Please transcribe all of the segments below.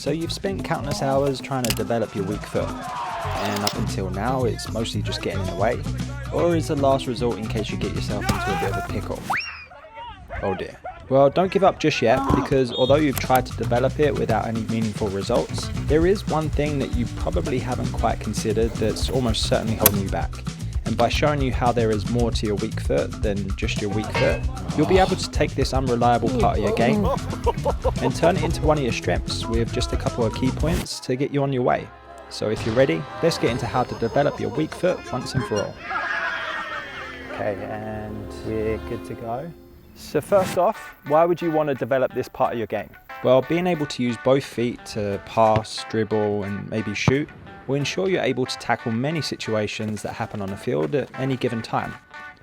So you've spent countless hours trying to develop your weak foot, and up until now it's mostly just getting in the way, or is the last resort in case you get yourself into a bit of a pickle. Oh dear. Well, don't give up just yet, because although you've tried to develop it without any meaningful results, there is one thing that you probably haven't quite considered that's almost certainly holding you back. And by showing you how there is more to your weak foot than just your weak foot, you'll be able to take this unreliable part of your game and turn it into one of your strengths with just a couple of key points to get you on your way. So if you're ready, let's get into how to develop your weak foot once and for all. Okay, and we're good to go. So first off, why would you want to develop this part of your game? Well, being able to use both feet to pass, dribble, and maybe shoot will ensure you're able to tackle many situations that happen on the field at any given time.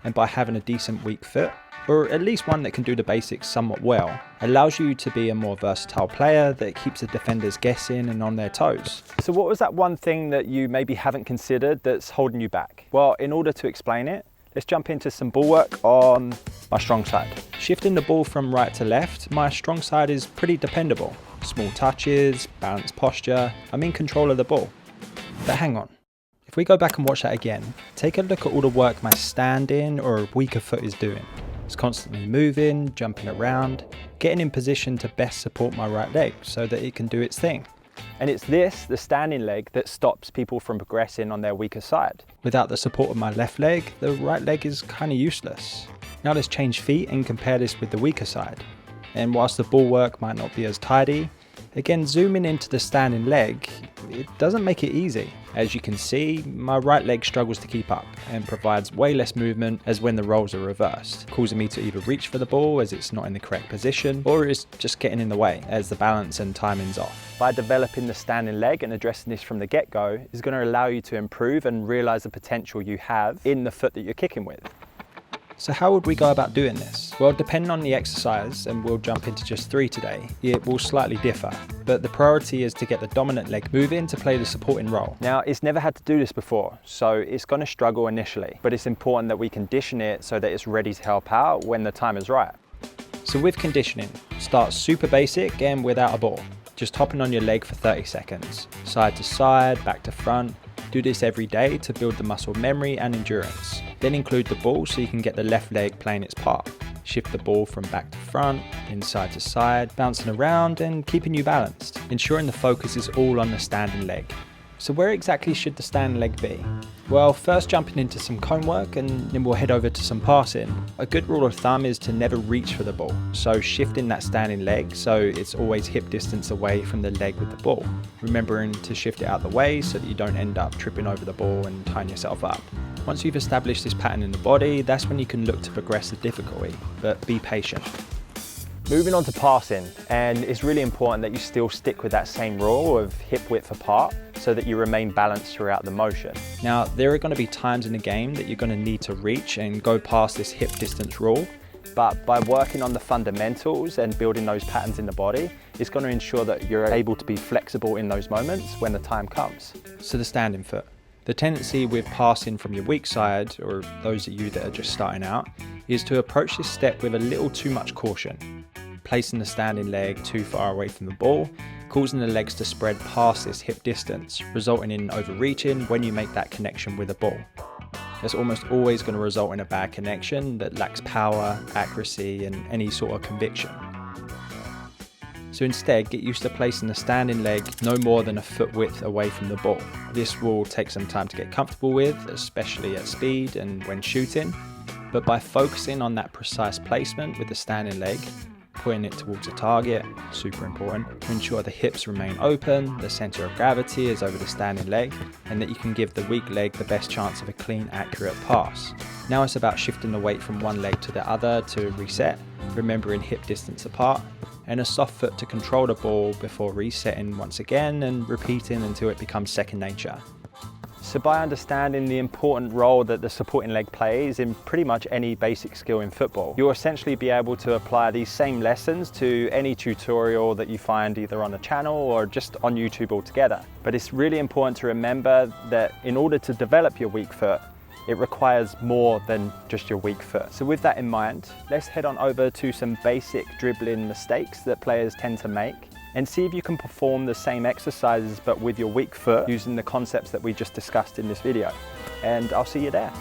And by having a decent weak foot, or at least one that can do the basics somewhat well, allows you to be a more versatile player that keeps the defenders guessing and on their toes. So what was that one thing that you maybe haven't considered that's holding you back? Well, in order to explain it, let's jump into some ball work on my strong side. Shifting the ball from right to left, my strong side is pretty dependable. Small touches, balanced posture, I'm in control of the ball. But hang on, if we go back and watch that again, take a look at all the work my stand-in or weaker foot is doing. It's constantly moving, jumping around, getting in position to best support my right leg so that it can do its thing. And it's this, the standing leg, that stops people from progressing on their weaker side. Without the support of my left leg, the right leg is kind of useless. Now let's change feet and compare this with the weaker side. And whilst the ball work might not be as tidy, again, zooming into the standing leg, it doesn't make it easy. As you can see, my right leg struggles to keep up and provides way less movement as when the roles are reversed, causing me to either reach for the ball as it's not in the correct position, or it's just getting in the way as the balance and timing's off. By developing the standing leg and addressing this from the get-go is going to allow you to improve and realise the potential you have in the foot that you're kicking with. So how would we go about doing this? Well, depending on the exercise, and we'll jump into just 3 today, it will slightly differ. But the priority is to get the dominant leg moving to play the supporting role. Now, it's never had to do this before, so it's going to struggle initially. But it's important that we condition it so that it's ready to help out when the time is right. So with conditioning, start super basic and without a ball. Just hopping on your leg for 30 seconds. Side to side, back to front. Do this every day to build the muscle memory and endurance. Then include the ball so you can get the left leg playing its part. Shift the ball from back to front, then side to side, bouncing around and keeping you balanced, ensuring the focus is all on the standing leg. So where exactly should the standing leg be? Well, first jumping into some cone work and then we'll head over to some passing. A good rule of thumb is to never reach for the ball, so shifting that standing leg so it's always hip distance away from the leg with the ball. Remembering to shift it out the way so that you don't end up tripping over the ball and tying yourself up. Once you've established this pattern in the body, that's when you can look to progress the difficulty, but be patient. Moving on to passing, and it's really important that you still stick with that same rule of hip width apart so that you remain balanced throughout the motion. Now, there are going to be times in the game that you're going to need to reach and go past this hip distance rule, but by working on the fundamentals and building those patterns in the body, it's going to ensure that you're able to be flexible in those moments when the time comes. So the standing foot. The tendency with passing from your weak side, or those of you that are just starting out, is to approach this step with a little too much caution. Placing the standing leg too far away from the ball, causing the legs to spread past this hip distance, resulting in overreaching when you make that connection with the ball. That's almost always going to result in a bad connection that lacks power, accuracy, and any sort of conviction. So instead, get used to placing the standing leg no more than a foot width away from the ball. This will take some time to get comfortable with, especially at speed and when shooting, but by focusing on that precise placement with the standing leg, putting it towards a target, super important, to ensure the hips remain open, the center of gravity is over the standing leg, and that you can give the weak leg the best chance of a clean, accurate pass. Now it's about shifting the weight from one leg to the other to reset, remembering hip distance apart, and a soft foot to control the ball before resetting once again and repeating until it becomes second nature. So by understanding the important role that the supporting leg plays in pretty much any basic skill in football, you'll essentially be able to apply these same lessons to any tutorial that you find either on a channel or just on YouTube altogether. But it's really important to remember that in order to develop your weak foot, it requires more than just your weak foot. So with that in mind, let's head on over to some basic dribbling mistakes that players tend to make and see if you can perform the same exercises but with your weak foot using the concepts that we just discussed in this video. And I'll see you there.